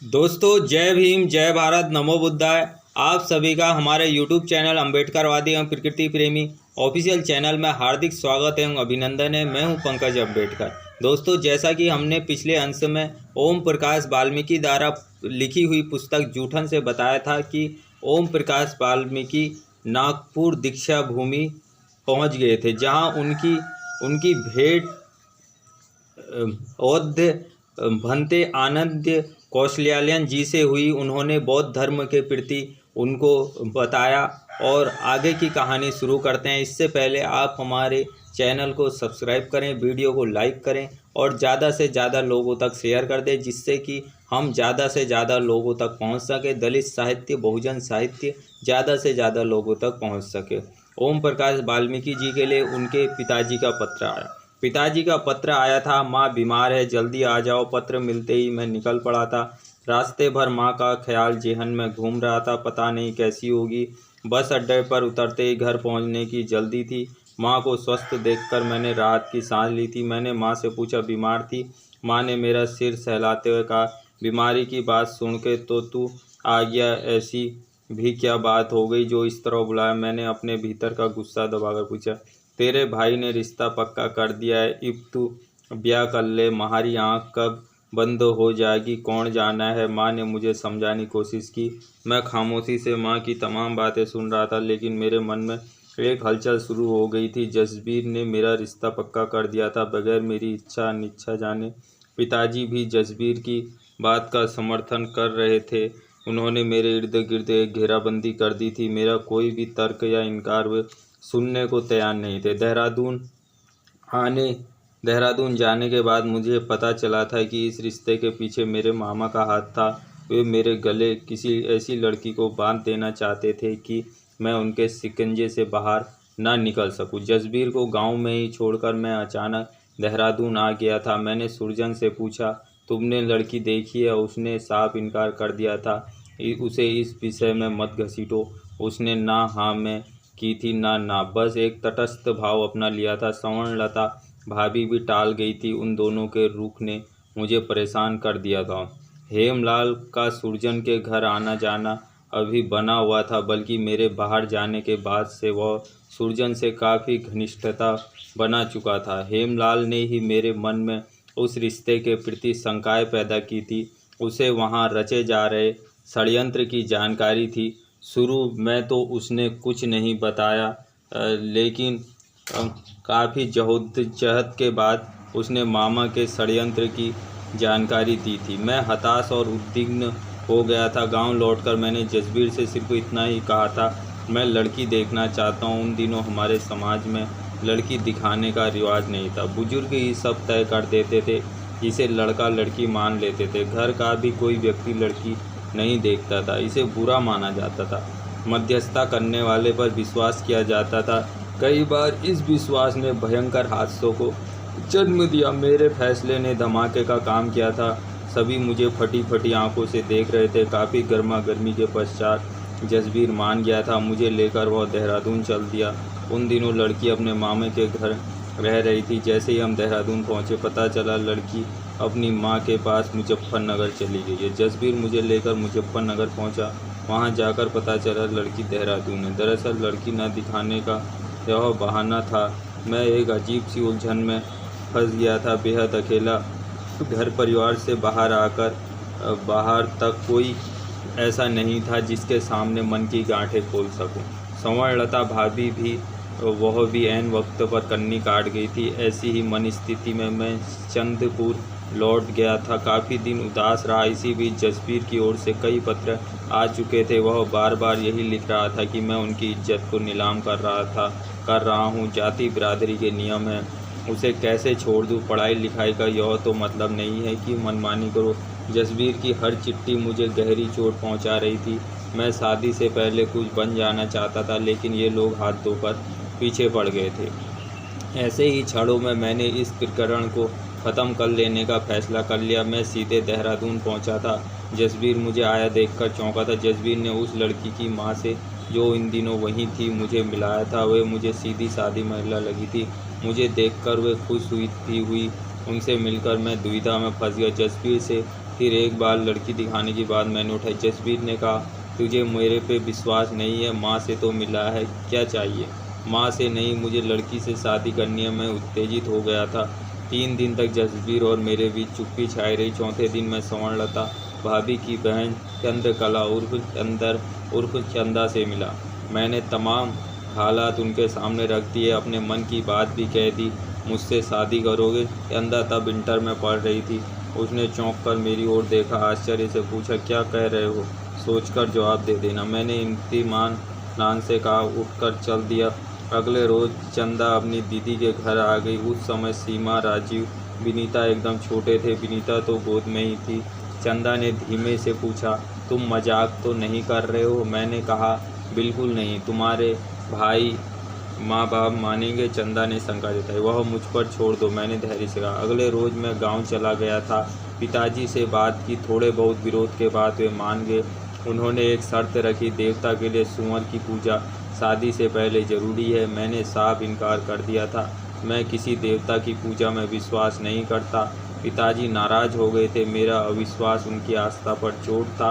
दोस्तों जय भीम, जय भारत, नमो बुद्धाय। आप सभी का हमारे YouTube चैनल अम्बेडकरवादी एवं प्रकृति प्रेमी ऑफिशियल चैनल में हार्दिक स्वागत एवं अभिनंदन है। मैं हूं पंकज अम्बेडकर। दोस्तों, जैसा कि हमने पिछले अंश में ओम प्रकाश वाल्मीकि द्वारा लिखी हुई पुस्तक जूठन से बताया था कि ओम प्रकाश वाल्मीकि नागपुर दीक्षा भूमि पहुंच गए थे, जहां उनकी भेंट औध्य भंते आनंद कौशल्यायन जी से हुई। उन्होंने बौद्ध धर्म के प्रति उनको बताया और आगे की कहानी शुरू करते हैं। इससे पहले आप हमारे चैनल को सब्सक्राइब करें, वीडियो को लाइक करें और ज़्यादा से ज़्यादा लोगों तक शेयर कर दें, जिससे कि हम ज़्यादा से ज़्यादा लोगों तक पहुंच सकें। दलित साहित्य, बहुजन साहित्य ज़्यादा से ज़्यादा लोगों तक पहुंच सके। ओम प्रकाश वाल्मीकि जी के लिए उनके पिताजी का पत्र आया। पिताजी का पत्र आया था, माँ बीमार है, जल्दी आ जाओ। पत्र मिलते ही मैं निकल पड़ा था। रास्ते भर माँ का ख्याल जेहन में घूम रहा था, पता नहीं कैसी होगी। बस अड्डे पर उतरते ही घर पहुँचने की जल्दी थी। माँ को स्वस्थ देखकर मैंने राहत की सांस ली थी। मैंने माँ से पूछा, बीमार थी? माँ ने मेरा सिर सहलाते हुए कहा, बीमारी की बात सुन के तो तू आ गया, ऐसी भी क्या बात हो गई जो इस तरह बुलाया? मैंने अपने भीतर का गुस्सा दबाकर पूछा, तेरे भाई ने रिश्ता पक्का कर दिया है, अब तू ब्याह कर ले। तुम्हारी आँख कब बंद हो जाएगी कौन जाना है। माँ ने मुझे समझाने की कोशिश की। मैं खामोशी से माँ की तमाम बातें सुन रहा था, लेकिन मेरे मन में एक हलचल शुरू हो गई थी। जसबीर ने मेरा रिश्ता पक्का कर दिया था, बगैर मेरी इच्छा अनिच्छा जाने। पिताजी भी जसबीर की बात का समर्थन कर रहे थे। उन्होंने मेरे इर्द गिर्द एक घेराबंदी कर दी थी। मेरा कोई भी तर्क या इनकार वे सुनने को तैयार नहीं थे। देहरादून जाने के बाद मुझे पता चला था कि इस रिश्ते के पीछे मेरे मामा का हाथ था। वे मेरे गले किसी ऐसी लड़की को बांध देना चाहते थे कि मैं उनके शिकंजे से बाहर ना निकल सकूं। जसबीर को गांव में ही छोड़कर मैं अचानक देहरादून आ गया था। मैंने सुरजन से पूछा, तुमने लड़की देखी है? उसने साफ इनकार कर दिया था। उसे इस विषय में मत घसीटो। उसने ना हाँ में की थी ना, बस एक तटस्थ भाव अपना लिया था। संवर्णलता भाभी भी टाल गई थी। उन दोनों के रुख ने मुझे परेशान कर दिया था। हेमलाल का सुरजन के घर आना जाना अभी बना हुआ था, बल्कि मेरे बाहर जाने के बाद से वह सुरजन से काफ़ी घनिष्ठता बना चुका था। हेमलाल ने ही मेरे मन में उस रिश्ते के प्रति शंकाएं पैदा की थी। उसे वहाँ रचे जा रहे षड्यंत्र की जानकारी थी। शुरू में तो उसने कुछ नहीं बताया, लेकिन काफ़ी जहद के बाद उसने मामा के षड्यंत्र की जानकारी दी थी। मैं हताश और उद्विग्न हो गया था। गांव लौटकर मैंने जसबीर से सिर्फ इतना ही कहा था, मैं लड़की देखना चाहता हूं। उन दिनों हमारे समाज में लड़की दिखाने का रिवाज नहीं था। बुजुर्ग ही सब तय कर देते थे, इसे लड़का लड़की मान लेते थे। घर का भी कोई व्यक्ति लड़की नहीं देखता था, इसे बुरा माना जाता था। मध्यस्थता करने वाले पर विश्वास किया जाता था। कई बार इस विश्वास ने भयंकर हादसों को जन्म दिया। मेरे फैसले ने धमाके का काम किया था। सभी मुझे फटी फटी आंखों से देख रहे थे। काफ़ी गर्मा गर्मी के पश्चात जसबीर मान गया था। मुझे लेकर वह देहरादून चल दिया। उन दिनों लड़की अपने मामे के घर रह रही थी। जैसे ही हम देहरादून पहुंचे, पता चला लड़की अपनी मां के पास मुजफ्फरनगर चली गई है। जसबीर मुझे लेकर मुजफ्फरनगर पहुंचा। वहां जाकर पता चला लड़की देहरादून है। दरअसल लड़की न दिखाने का यह बहाना था। मैं एक अजीब सी उलझन में फंस गया था, बेहद अकेला। घर परिवार से बाहर तक कोई ऐसा नहीं था जिसके सामने मन की गांठें खोल सकूं। संवर्णलता भाभी भी, वह भी ऐन वक्त पर कन्नी काट गई थी। ऐसी ही मन स्थिति में मैं चंदपुर लौट गया था। काफ़ी दिन उदास रहा। इसी बीच जसबीर की ओर से कई पत्र आ चुके थे। वह बार बार यही लिख रहा था कि मैं उनकी इज्जत को नीलाम कर रहा हूँ। जाति बिरादरी के नियम हैं, उसे कैसे छोड़ दूँ? पढ़ाई लिखाई का यह तो मतलब नहीं है कि मनमानी करो। जसबीर की हर चिट्ठी मुझे गहरी चोट पहुँचा रही थी। मैं शादी से पहले कुछ बन जाना चाहता था, लेकिन ये लोग हाथ धोकर पीछे पड़ गए थे। ऐसे ही क्षणों में मैंने इस प्रकरण को ख़त्म कर लेने का फैसला कर लिया। मैं सीधे देहरादून पहुंचा था। जसबीर मुझे आया देखकर चौंका था। जसबीर ने उस लड़की की मां से, जो इन दिनों वहीं थी, मुझे मिलाया था। वे मुझे सीधी सादी महिला लगी थी। मुझे देखकर वे खुश हुई उनसे मिलकर मैं दुविधा में फंस गया। जसबीर से फिर एक बार लड़की दिखाने की बात मैंने उठाई। जसबीर ने कहा, तुझे मेरे पे विश्वास नहीं है? माँ से तो मिला है, क्या चाहिए? माँ से नहीं, मुझे लड़की से शादी करनी है। मैं उत्तेजित हो गया था। 3 दिन तक जसबीर और मेरे बीच चुप्पी छाई रही। चौथे दिन मैं स्वर्णलता भाभी की बहन चंद्रकला उर्फ चंदा से मिला। मैंने तमाम हालात उनके सामने रख दिए, अपने मन की बात भी कह दी। मुझसे शादी करोगे? चंदा तब इंटर में पढ़ रही थी। उसने चौंक कर मेरी ओर देखा, आश्चर्य से पूछा, क्या कह रहे हो? सोचकर जवाब दे देना, मैंने इत्मीनान से कहा। उठकर चल दिया। अगले रोज चंदा अपनी दीदी के घर आ गई। उस समय सीमा, राजीव, विनीता एकदम छोटे थे। विनीता तो गोद में ही थी। चंदा ने धीमे से पूछा, तुम मजाक तो नहीं कर रहे हो? मैंने कहा, बिल्कुल नहीं। तुम्हारे भाई माँ बाप मानेंगे? चंदा ने शंका जताई। वह मुझ पर छोड़ दो, मैंने धैर्य से कहा। अगले रोज मैं गांव चला गया था। पिताजी से बात की। थोड़े बहुत विरोध के बाद वे मान गए। उन्होंने एक शर्त रखी, देवता के लिए सूअर की पूजा शादी से पहले जरूरी है। मैंने साफ इनकार कर दिया था। मैं किसी देवता की पूजा में विश्वास नहीं करता। पिताजी नाराज हो गए थे। मेरा अविश्वास उनकी आस्था पर चोट था,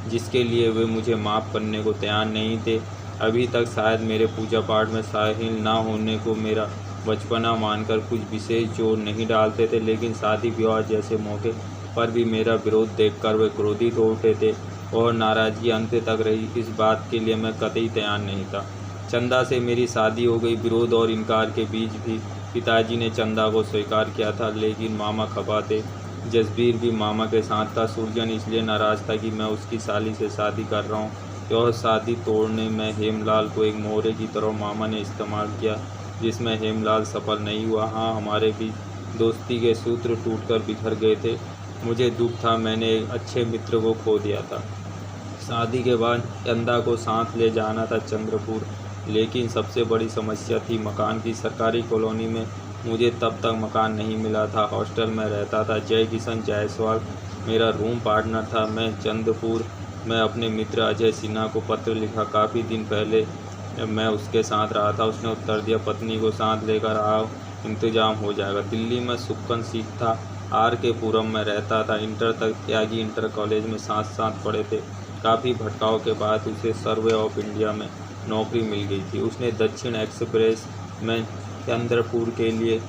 जिसके लिए वे मुझे माफ़ करने को तैयार नहीं थे। अभी तक शायद मेरे पूजा पाठ में शामिल न होने को मेरा बचपना मानकर कुछ विशेष जोर नहीं डालते थे, लेकिन शादी विवाह जैसे मौके पर भी मेरा विरोध देखकर वे क्रोधित हो उठे थे और नाराज़गी अंत तक रही। इस बात के लिए मैं कतई तैयार नहीं था। चंदा से मेरी शादी हो गई। विरोध और इनकार के बीच भी पिताजी ने चंदा को स्वीकार किया था, लेकिन मामा खफा थे। जसबीर भी मामा के साथ था। सुरजन इसलिए नाराज़ था कि मैं उसकी साली से शादी कर रहा हूँ। यह शादी तोड़ने में हेमलाल को एक मोहरे की तरह मामा ने इस्तेमाल किया, जिसमें हेमलाल सफल नहीं हुआ। हाँ, हमारे बीच दोस्ती के सूत्र टूटकर बिखर गए थे। मुझे दुख था, मैंने एक अच्छे मित्र को खो दिया था। शादी के बाद चंदा को साथ ले जाना था चंद्रपुर, लेकिन सबसे बड़ी समस्या थी मकान की। सरकारी कॉलोनी में मुझे तब तक मकान नहीं मिला था। हॉस्टल में रहता था। जय किशन जायसवाल मेरा रूम पार्टनर था। मैं चंद्रपुर में अपने मित्र अजय सिन्हा को पत्र लिखा। काफ़ी दिन पहले मैं उसके साथ रहा था। उसने उत्तर दिया, पत्नी को साथ लेकर आओ, इंतजाम हो जाएगा। दिल्ली में सुक्कन सीट था। RK पुरम में रहता था। इंटर तक त्यागी इंटर कॉलेज में साथ साथ पढ़े थे। काफ़ी भटकाव के बाद उसे सर्वे ऑफ इंडिया में नौकरी मिल गई थी। उसने दक्षिण एक्सप्रेस में चंद्रपुर के लिए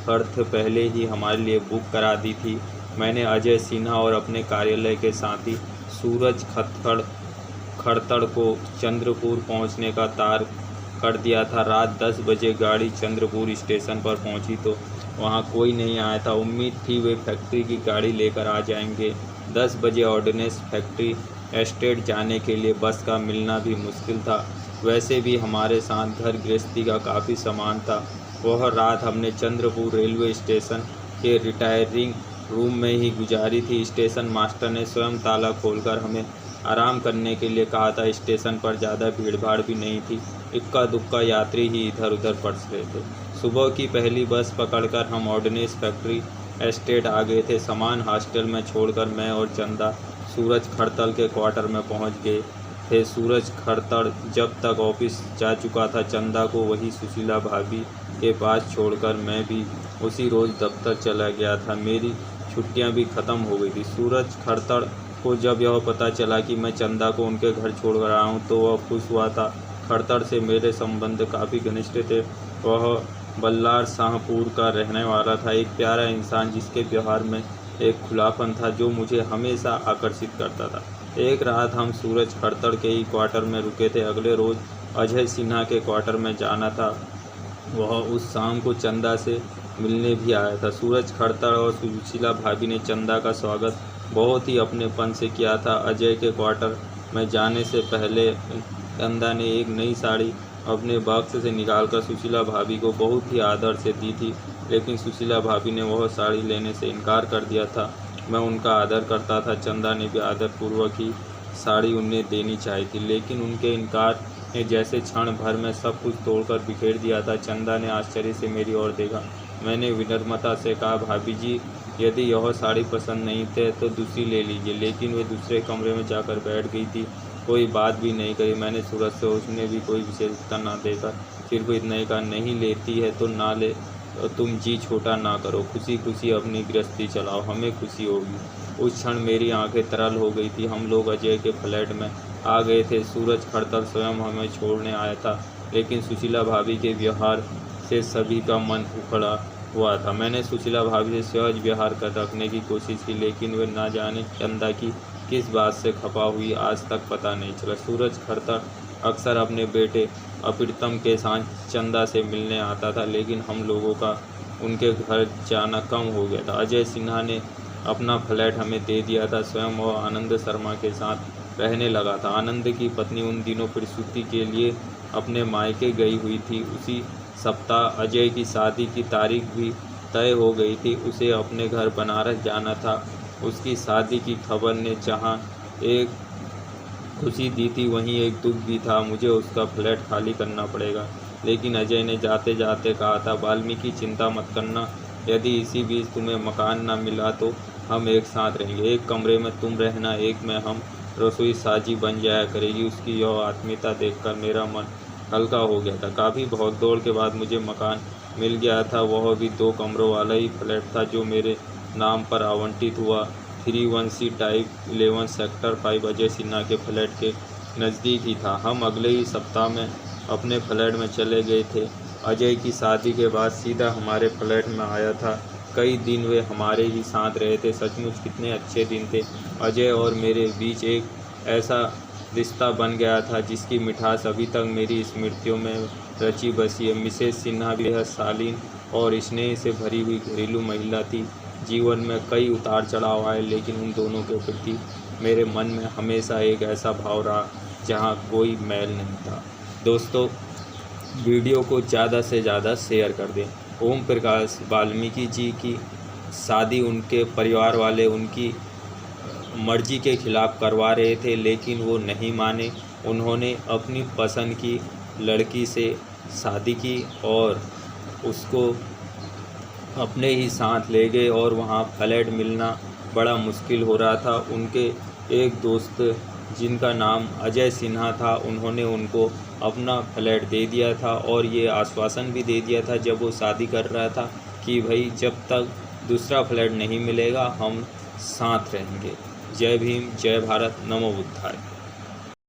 बर्थ पहले ही हमारे लिए बुक करा दी थी। मैंने अजय सिन्हा और अपने कार्यालय के साथी सूरज खड़तड़ को चंद्रपुर पहुंचने का तार कर दिया था। रात 10 बजे गाड़ी चंद्रपुर स्टेशन पर पहुंची तो वहां कोई नहीं आया था। उम्मीद थी वे फैक्ट्री की गाड़ी लेकर आ जाएंगे। 10 बजे ऑर्डिनेंस फैक्ट्री एस्टेट जाने के लिए बस का मिलना भी मुश्किल था। वैसे भी हमारे साथ घर गृहस्थी का काफ़ी सामान था। वह रात हमने चंद्रपुर रेलवे स्टेशन के रिटायरिंग रूम में ही गुजारी थी। स्टेशन मास्टर ने स्वयं ताला खोलकर हमें आराम करने के लिए कहा था। स्टेशन पर ज़्यादा भीड़भाड़ भी नहीं थी। इक्का दुक्का यात्री ही इधर उधर पड़स रहे थे। सुबह की पहली बस पकड़कर हम ऑर्डिनेंस फैक्ट्री एस्टेट आ गए थे। सामान हॉस्टल में छोड़कर मैं और चंदा सूरज खड़तड़ के क्वार्टर में पहुंच गए थे। सूरज खड़तड़ जब तक ऑफिस जा चुका था, चंदा को वही सुशीला भाभी के पास छोड़कर मैं भी उसी रोज़ दफ्तर चला गया था। मेरी छुट्टियां भी ख़त्म हो गई थी। सूरज खड़तड़ को जब यह पता चला कि मैं चंदा को उनके घर छोड़ कर आया हूँ तो वह खुश हुआ था। खड़तड़ से मेरे संबंध काफ़ी घनिष्ठ थे। वह बल्लार शाहपुर का रहने वाला था। एक प्यारा इंसान जिसके व्यवहार में एक खुलापन था जो मुझे हमेशा आकर्षित करता था। एक रात हम सूरज खड़तड़ के ही क्वार्टर में रुके थे। अगले रोज़ अजय सिन्हा के क्वार्टर में जाना था। वह उस शाम को चंदा से मिलने भी आया था। सूरज खड़तड़ और सुशीला भाभी ने चंदा का स्वागत बहुत ही अपनेपन से किया था। अजय के क्वार्टर में जाने से पहले चंदा ने एक नई साड़ी अपने बॉक्स से निकालकर सुशीला भाभी को बहुत ही आदर से दी थी, लेकिन सुशीला भाभी ने वह साड़ी लेने से इनकार कर दिया था। मैं उनका आदर करता था। चंदा ने भी आदरपूर्वक ही साड़ी उन्हें देनी चाहिए थी, लेकिन उनके इनकार ने जैसे क्षण भर में सब कुछ तोड़कर बिखेर दिया था। चंदा ने आश्चर्य से मेरी ओर देखा। मैंने विनम्रता से कहा, भाभी जी, यदि यह साड़ी पसंद नहीं थे तो दूसरी ले लीजिए। लेकिन वे दूसरे कमरे में जाकर बैठ गई थी। कोई बात भी नहीं करी। मैंने सूरज से उसने भी कोई विशेषता ना देकर सिर्फ इतना ही कहा, नहीं लेती है तो ना ले, तुम जी छोटा ना करो, खुशी खुशी अपनी गृहस्थी चलाओ, हमें खुशी होगी। उस क्षण मेरी आंखें तरल हो गई थी। हम लोग अजय के फ्लैट में आ गए थे। सूरज खड़तर स्वयं हमें छोड़ने आया था, लेकिन सुशीला भाभी के व्यवहार से सभी का मन उखड़ा हुआ था। मैंने सुशीला भाभी से सहज व्यवहार कर रखने की कोशिश की, लेकिन वे ना जाने चंदा की किस बात से खपा हुई आज तक पता नहीं चला। सूरज खड़तर अक्सर अपने बेटे अप्रितम के साथ चंदा से मिलने आता था, लेकिन हम लोगों का उनके घर जाना कम हो गया था। अजय सिन्हा ने अपना फ्लैट हमें दे दिया था। स्वयं वह आनंद शर्मा के साथ रहने लगा था। आनंद की पत्नी उन दिनों प्रसूति के लिए अपने मायके गई हुई थी। उसी सप्ताह अजय की शादी की तारीख भी तय हो गई थी। उसे अपने घर बनारस जाना था। उसकी शादी की खबर ने जहां एक खुशी दी थी, वहीं एक दुख भी था। मुझे उसका फ्लैट खाली करना पड़ेगा। लेकिन अजय ने जाते जाते कहा था, वाल्मीकि चिंता मत करना, यदि इसी बीच तुम्हें मकान न मिला तो हम एक साथ रहेंगे। एक कमरे में तुम रहना, एक में हम, रसोई साझी बन जाया करेगी। उसकी यह आत्मीयता देखकर मेरा मन हल्का हो गया था। काफ़ी बहुत दौड़ के बाद मुझे मकान मिल गया था। वह भी 2 कमरों वाला ही फ्लैट था, जो मेरे नाम पर आवंटित हुआ। 3-1C type 11 sector 5 Ajay Sinha के फ्लैट के नज़दीक ही था। हम अगले ही सप्ताह में अपने फ्लैट में चले गए थे। अजय की शादी के बाद सीधा हमारे फ्लैट में आया था। कई दिन वे हमारे ही साथ रहे थे। सचमुच कितने अच्छे दिन थे। अजय और मेरे बीच एक ऐसा रिश्ता बन गया था जिसकी मिठास अभी तक मेरी स्मृतियों में रची बसी है। मिसेस सिन्हा बेहद शालीन और स्नेह से भरी हुई घरेलू महिला थी। जीवन में कई उतार चढ़ाव आए, लेकिन उन दोनों के प्रति मेरे मन में हमेशा एक ऐसा भाव रहा जहाँ कोई मैल नहीं था। दोस्तों, वीडियो को ज़्यादा से ज़्यादा शेयर कर दें। ओम प्रकाश वाल्मीकि जी की शादी उनके परिवार वाले उनकी मर्जी के खिलाफ करवा रहे थे, लेकिन वो नहीं माने। उन्होंने अपनी पसंद की लड़की से शादी की और उसको अपने ही साथ ले गए और वहाँ फ्लैट मिलना बड़ा मुश्किल हो रहा था। उनके एक दोस्त जिनका नाम अजय सिन्हा था, उन्होंने उनको अपना फ्लैट दे दिया था और ये आश्वासन भी दे दिया था जब वो शादी कर रहा था कि भाई जब तक दूसरा फ्लैट नहीं मिलेगा हम साथ रहेंगे। जय भीम, जय भारत, नमो बुद्धाय।